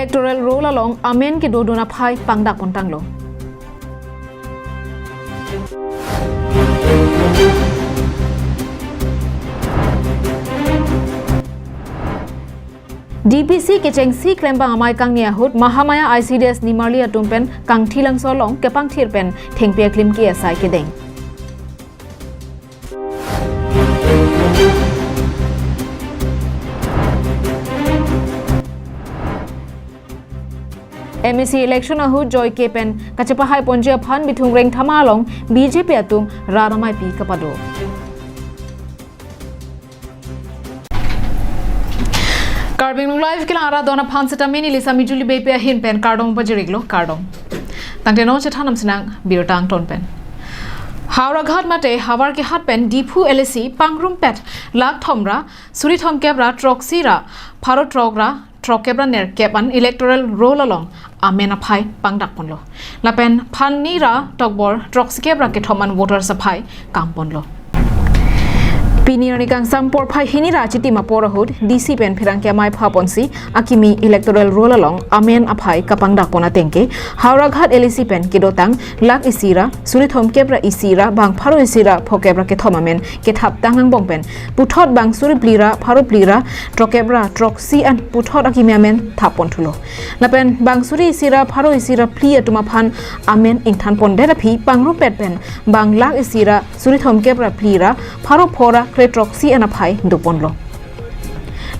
electoral roll along amen ke dodona phai pangdak pontang lo DPC kecheng si klembang amai kang nia hut mahamaya ICDS nimarli atumpen kang thilang solong kepang thirpen thengpia klim ki asai kedeng MEC election ahu joy kepen kachapahai ponjia phan bithung reng thamalong BJP atum raramai pi kapado Carbing live kila ara dona phan seta mini lisa mijuli be pe hin pen cardong bajiriglo cardong tangte no chathanam sinang birotang ton pen Howrah ghat mate hawar ke hat pen dipu LSC pangrum pet lak thomra suri thom kebra troxira pharo trogra trokebra ner kepan electoral roll along amena phai pangdak ponlo lapen phanira tokbor troxikebra ke thoman voter saphai kam ponlo Pinirani kang sampor phai hinira chiti mapora hud DC pen phirang ke mai pha ponsi akimi electoral roll along amen aphai kapang dak pona tengke Howrah ghat LSC pen kedotang lak isira suri thom kebra isira bang pharo isira phokebra ke thomamen ke thap tangang bongpen puthot bang suri plira pharo plira trokebra troxi an puthot akimi amen thapon thulo lapen bang suri isira pharo isira pli atuma phan amen ingthan pon dera phi pangru pet pen bang lak isira suri thom kebra plira pharo phora Troxy and a pie duponlo.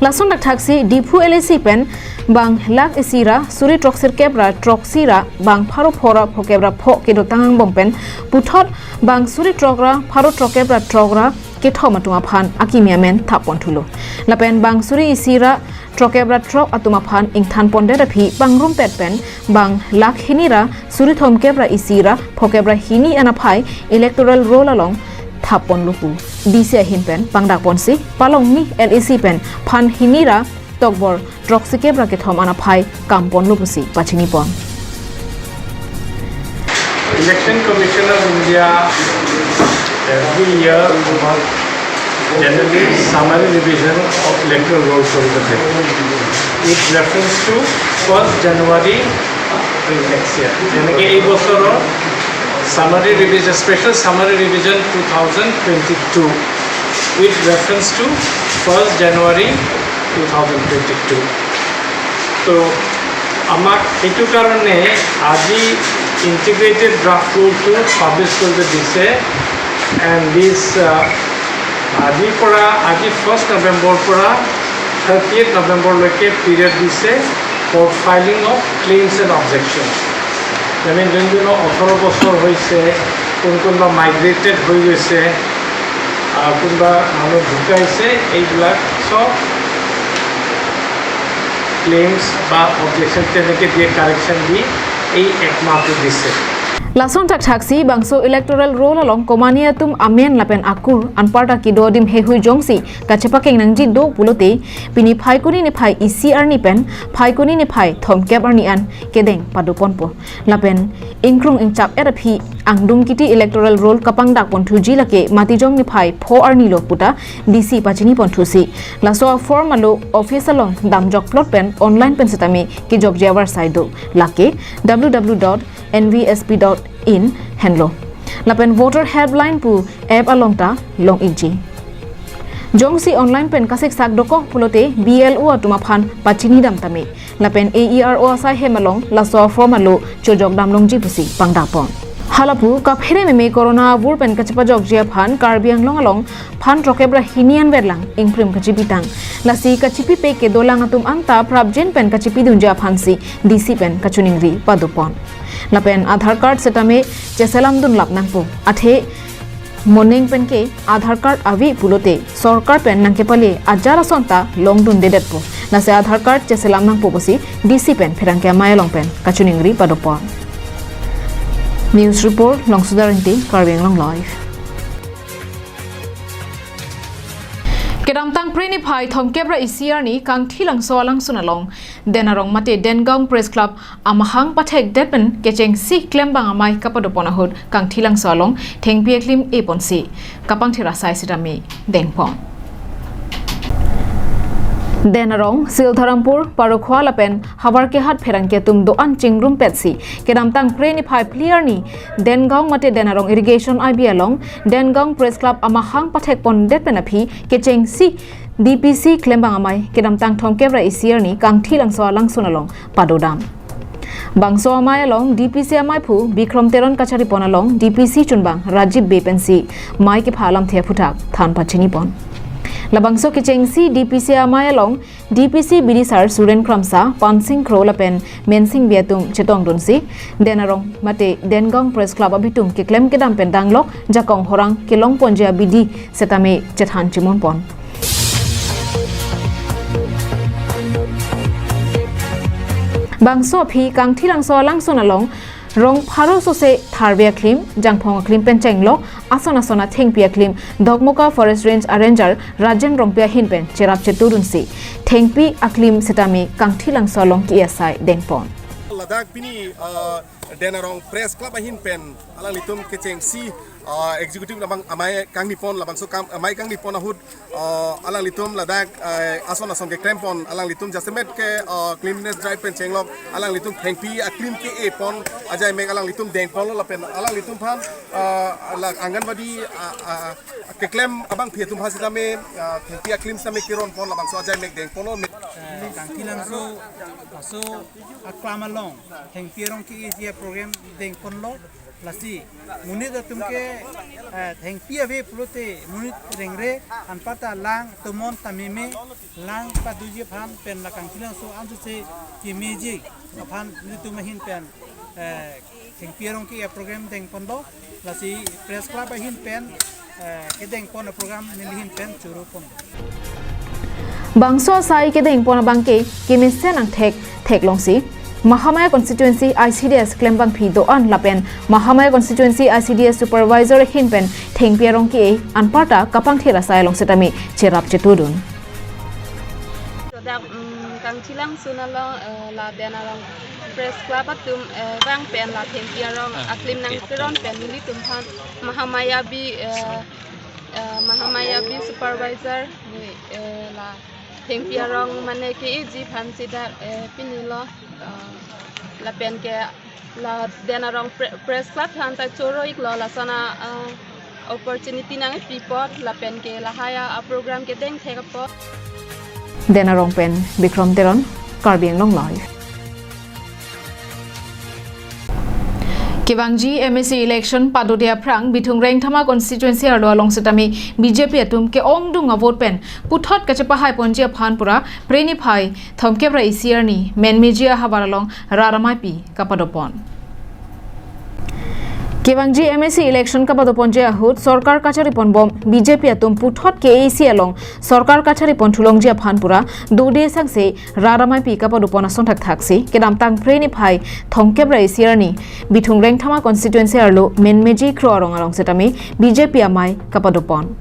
Lason dak taxi dipu LSC pen bang lak isira suri troxir kebra troxira bang pharo phora phokebra pho ke do tangang bompen puthot bang suri trogra pharo trokebra trogra ke thomatuma phan akimia men thapon thulo lapen bang suri isira trokebra trok atuma phan ingthan ponde raphi pangrum pet pen bang lak hinira suri thom kebra isira phokebra hini anaphai electoral roll along thapon lupu DC hin pen pangdak ponsi palong ni LEC pen phan hinira tokbor troxike brake thomana phai kampon lupu si pachini pon Election Commission of India every year generally summary revision of electoral rolls for the with reference to 1st January next year janake ei bochor summary revision special summary revision 2022 with reference to 1st January 2022 so amak etu karone aji integrated draft rule to publish korbe dise and this aji 1st November pora 30th November loke period dise for filing of claims and objections যেমন Johnson 18 বছর হয়েছে কোনবা migrated হয়ে গেছে কোনবা মানুষ ঢুকাইছে এইবিলাক সব ক্লেইমস বা অবজেকশন তেনেকে দিয়ে কারেকশন দি এই একমাত্র দিছে Lason tak taksi bangso electoral roll along komania tum amen lapen akur anparta ki dodim he hui jongsi kachepakeng nangji do pulote pini phai kuni ni phai ECR ni pen phai kuni ni phai thomkep arni an kedeng padupon po lapen ingkrung ingchap eraphi angdum kiti electoral roll kapang dak ponthu jilake matijong ni phai pho arni lo puta DC pachini ponthu si laso formalo office along damjok plot pen online pen setami ki job javar saido lake www.nvsp.in henlo lapen voter helpline pu app along ta long ig jongsi online pen kasik sak doko pulote BLO atuma phan pachini dam tame lapen AERO asai hemalong laso formalo chojok damlong ji pusi pangdapon halapu kaphere me corona vur pen kachpa jok jia phan karbiang long along phan trokebra hinian verlang ingprim kachipitang lasi kachipi pe ke dolang atum anta prabjen pen kachipi dunja phansi DC pen kachuningri padupon lapen Aadhaar card setame cheselam dun lapnang pu athe morning pen ke Aadhaar card avi pulote sarkar pen nangke pale ajara sonta long dun dedet pu lase Aadhaar card cheselam nang pu bosi DC pen phirangke mayalong pen kachuningri padupon News report long sudarinti Karving long live Kedam tang preni phai thomkebra ECR ni kang thilang solang sunalong denarong mate Dengaung Press Club amahang pathek depen kecheng si klembang amai kapadopona hod kang thilang solong thengpie klim eponsi kapang thira sai sitami dengpon Denarong Siltharampur Parokhwa Lapen Havar ke hat pherang ke tum do an chingrum petsi kedam tang preni phai clear ni Dengong mate Denarong irrigation IB along Dengong Press Club amahang pathek pon det penapi ke cheng si DPC klembang amai kedam tang thom kebra isier ni kang thilang so lang sunalong padodam Bangso amai along DPC amai phu Bikram Teron kachari pon along DPC chunbang Rajiv Bepensi mai ke phalam the phutak than pachini pon Labangso Kichengsi DPC Amaya Long DPC Bidisar Suren Kramsa Pansing Krolapen Mensing Biatum Chetong Dunsi Denarong Mate Dengong Press Club Abitum Kiklem Kedam Pendanglok Jakong Horang Kilong Ponja Bidi Setame Chethan Chimon Pon Bangso Phi Kang Thilang So Lang Sonalong Rong Pharo Sose Tharbia Klim Jangphong Klim Penchenglo Asona Sona Thengpia Klim Dogmoka Forest Range Arranger Rajan Rongpia Hinpen Cherap Cheturunsi Thengpi Aklim Setame Kangthilang Solong Ki Esai Dengpon Ladak Pini Denarong Press Club Hinpen Alang Litum Kechengsi Executive Labang Amai Kang Nipon Labang So Amai Kang Nipon Ahud Alang Litum Ladak Asona Song Krempon Alang Litum Jasemet ke Cleanliness Drive Penchenglok Alang Litum Thengpi Aklim ke Epon Ajai Meg Alang Litum Dengpon Lapen Alang Litum Phan Anganwadi Keklem Abang Pietum Hasitame Thengpi Aklim Same Kiron Pon Labang So Ajai Meg Dengpon Kangtilang so aklam along Thengpi rong ki is program Dengpon lo lasi munit tumke Thengpi ave pulote munit rengre anpata lang tumon tamime lang paduji phan pen la Kangtilang so anju se ki meji phan nitumahin pen Thengpi rong ki program Dengpon lo lasi press club hin pen ke Dengpon program nilihin pen churu pon Bangso Sai ke Dengpon bangke kiminsen ang thek longsi Mahamaya Constituency ICDS Klembang Phi do an lapen Mahamaya Constituency ICDS Supervisor Hinpen Thengpiarong ki anparta kapang thera sai long setami cherap chetudun Kangthilang sunalong la Denarong Press Club atum bang pen la Thengpiarong aklim nang teron pen mili tumphan Mahamaya bi Supervisor la Thengpiarong mane ke ji phan sida pinilo la pen ke la Denarong Press Club han ta choro ik la sana opportunity nang pipot la pen ke la haya program ke deng thekapo Denarong pen Bikram Teron Karbiang Long Live Kivangji MSC election padodia prang bitung reng thama constituency arlo along setami BJP atum ke ong dunga vote pen puthot kachepa hai ponjia phanpura preni phai thomkebra isiarni menmejia habaralong raramai pi kapadopon Kivangji MSC election kapadopon je ahut sarkar kachari pon bom BJP atum puthot ke AC along sarkar kachari pon thulongjia phanpura dode sangse raramai pi kapadopon ason thaksi kedam tang preni phai thomkebra isiarni bitung reng thama constituency arlo menmeji krorong along setami BJP amai kapadopon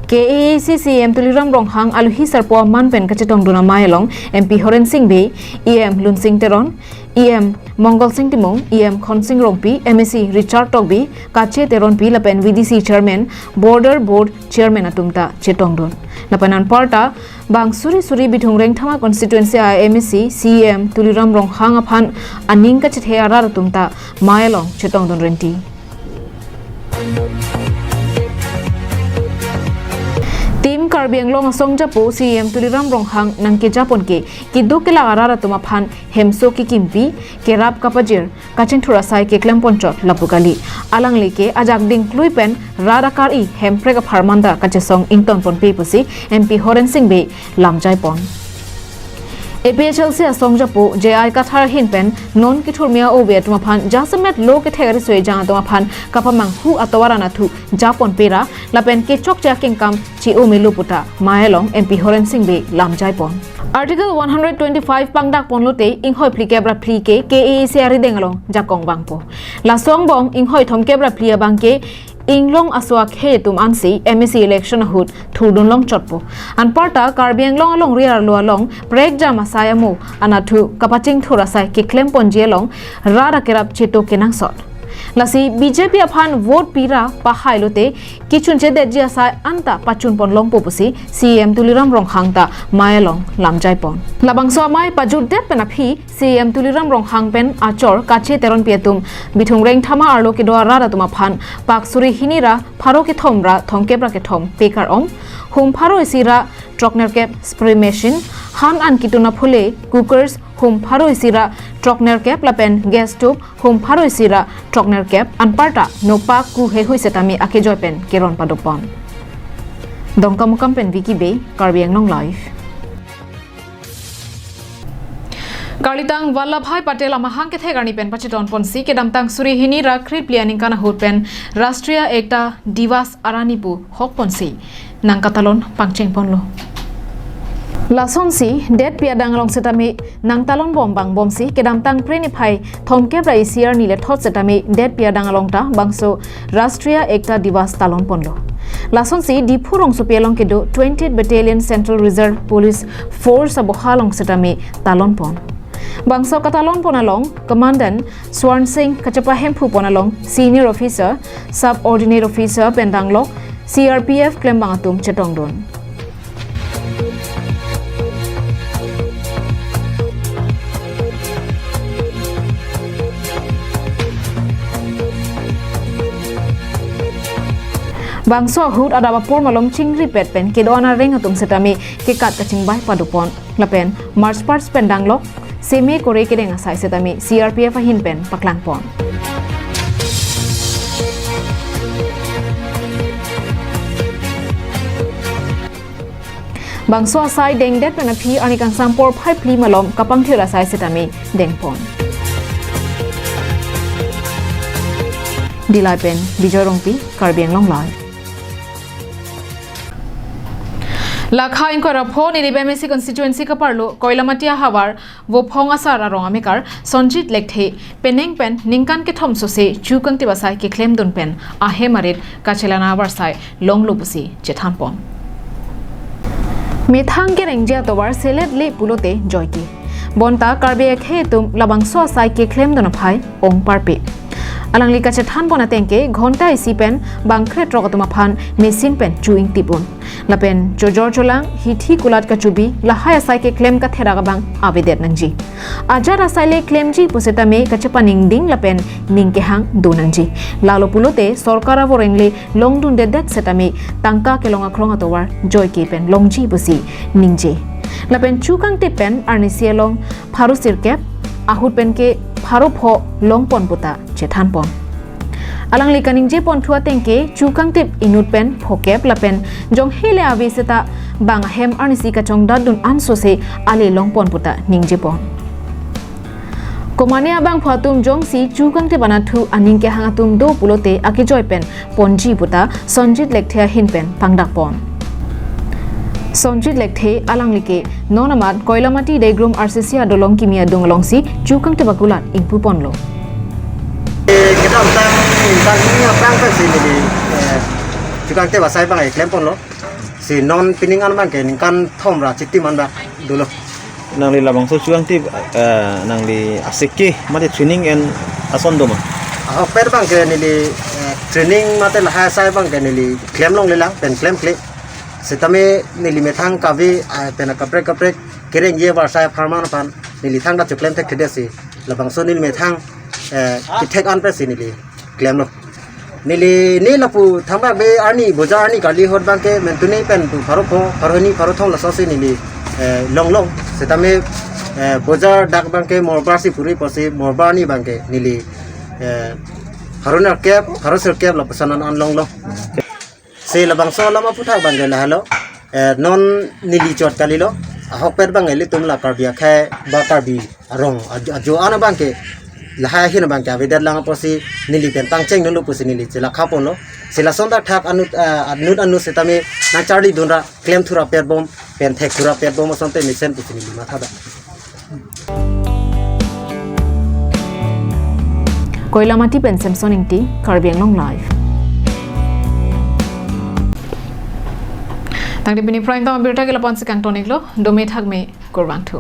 KAC CM Tuliram Ronghang Aluhi Sarpo Manpen Kachetong Duna Mayalong MP Horen Singh Be EM Lun Singh Teron EM Mongol Singh Timong EM Khon Singh Rongpi MSc Richard Togbi Kache Teron Pi Lapen VDC Chairman Border Board Chairman Atumta Chetong Dun Lapanan Parta Bang Suri Bitung Reng Thama Constituency MSc CM Tuliram Ronghang Aphan Aning Kachethe Arar Atumta Mayalong Chetong Dun Renti Team Karbiang Long Song Japo CM Tuliram Ronghang Nangke Japon ke Kidu ke Lagarara Tumaphan Hemso ki Kimpi ke Rap Kapajir Kachin Thurasai ke Klempon Chot Lapukali Alang Leke Ajak Ding Kluipen Radakar I Hemprega Parmanda Kachesong Ington Pon Pepusi MP Horen Singh Be Lamjai Pon APHLC Asong Japo JI Kathar Hinpen Non Kiturmia Obe Tumaphan Jasamet Lo ke Thegari Sui Jang Tumaphan Kapamang Hu Atawarana Thu Japon Pera Lapen ke Chok Jaking Kam Chi Omelu Puta Maelong MP Horen Singh Be Lamjai Pon Article 125 Pangdak Ponlote Inghoi Plikebra Plike KAC Ari Dengalong Jakong Bangpo La Song Bong Inghoi Thomkebra Plia Bangke Inglong aswa khe tum ansi MSC election hut thudun long chotpo anparta Karbiang long along riar lo along prek jama sayamu anathu kapaching thura sai ki klem ponje long rara kerap cheto kenang sot lasi BJP aphan vote pira pahai lote kichun che de jia sai anta pachun pon long popusi CM tuliram rong hangta mayalong lamjai pon labang so mai pajut det penaphi CM tuliram rong hang pen achor kache teron pietum bithung reng thama arlo ke dwara ra tuma phan pak suri hinira pharo ke thomra thongkebra ke thom pekar om hum pharo isira trokner cap spray machine han an kituna phule cookers hum pharo isira trokner cap lapen gas stove hum pharo isira trokner cap anparta nopa ku he hoise tami ake joy pen keron padopon dongkam pen wiki be karbiang nong live Karlitang Vallabhai Patel amahang ke thegani pen pachiton ponsi ke damtang suri hini ra krit plianing kana hut pen Rastriya Ekta Divas Aranipu hok ponsi nang katalon pangcheng ponlo Lasonsi det piadang long setami nang talon bom bang bomsi ke damtang preni phai thomke rai siar nile thot setami det piadang long ta bangso Rastriya Ekta Divas talon ponlo Lasonsi dipurong supialong kedo 20th Battalion Central Reserve Police Force abohalong setami talon pon Bangso katalon ponalong Commandant Swan Singh kachapa hempu ponalong Senior Officer Subordinate Officer pendanglok CRPF claim bangatum chetongdon Bangso hut adaba por malom chingri pet pen ke doana reng atum setami ke kat kaching bai padupon lapen march parts pendanglok seme kore ke deng asai setami CRPF hin pen paklang pon Bangso asai deng det pen aphi ani kang sampor phai pli malom kapang thira sai setami deng pon Dilai pen Bijoy Rongpi Karbiang Long Lai Lakha inkora phone ni BMC constituency ka parlo Koilamatia Hawar wo phong asara rongamekar Sonjit Lekthe peneng pen ningkan ke thomso se chukang te basai ke claim dun pen ahe marit kachelana warsai longlupusi chethanpon Methang ke rengjia towar selet le pulote joyki bonta karbe khe tum labangso sai ke claim dun phai ong parpe Alangli kache than bona tengke ghonta isi pen bangkhre trokatuma phan machine pen chuing tipon lapen jojor cholang hithi kulat ka chubi lahaya sai ke claim ka thera bang abedet nangji ajara sai le claim ji puseta me kache paning ding lapen ningke hang donangji lalo pulote sarkara vorengle longdun de det setame tangka ke longa kronga towar joy ke pen longji busi ningje lapen chukang te pen arni sielong pharu sirkep ahut pen ke pharo pho longpon puta chethan pon alangli kaning je pon thua tengke chukang tip inut pen phokep lapen jong hele aviseta bang hem arnisi ka chong dadun anso se ale longpon puta ningje pon komania bang phatum jong si chukang te banathu aningke hangatum do pulote akijoy pen ponji puta Sonjit Lekthe hin pen pangdak pon Sonjit Lekthe alanglike nonamat Koilamati Degrum RCC adolong kimia donglongsi chukang te bakulat ingpu ponlo kita utang prang kan sini di chukang te basai bang claim ponlo si non piningan bang ke ningkan thomra chitti man ba dulu nang li labang so chukang te nang li asiki mate training and asondo ma per bang ke ni training mate la sai bang ke ni claim long le lang pen claim click setame nili methang kavi pena kapre kereng ye war sai farman pan nili thang da claim tek thedesi labang so nili methang ki tek an presi nili claim no nili ni lapu thamba be ani bojar ani kali hot bang ke mentuni pen tu faroni thong la sosi nili long setame bojar dak bang ke morbar si puri posi morbar ni bang ke nili harunar cap harusir cap la pesanan an long se labang so lama puthak bang la halo non nili chot kalilo ahok per bang eli tum la karbia khe ba karbi rong ajo ana bang ke la ha hin bang ka vedar lang posi nili pen tangcheng nulu pusi nili chela khapon lo sila sonda thak anu setame na charli dunra claim thura per bom pen thek thura per bom sonte mission pusi nili matha da Koilamati pen Samsoning ti Karbiang Long Live Tang di Prime Time berita ke 8 sekang tonik lo domet hak me kurban tu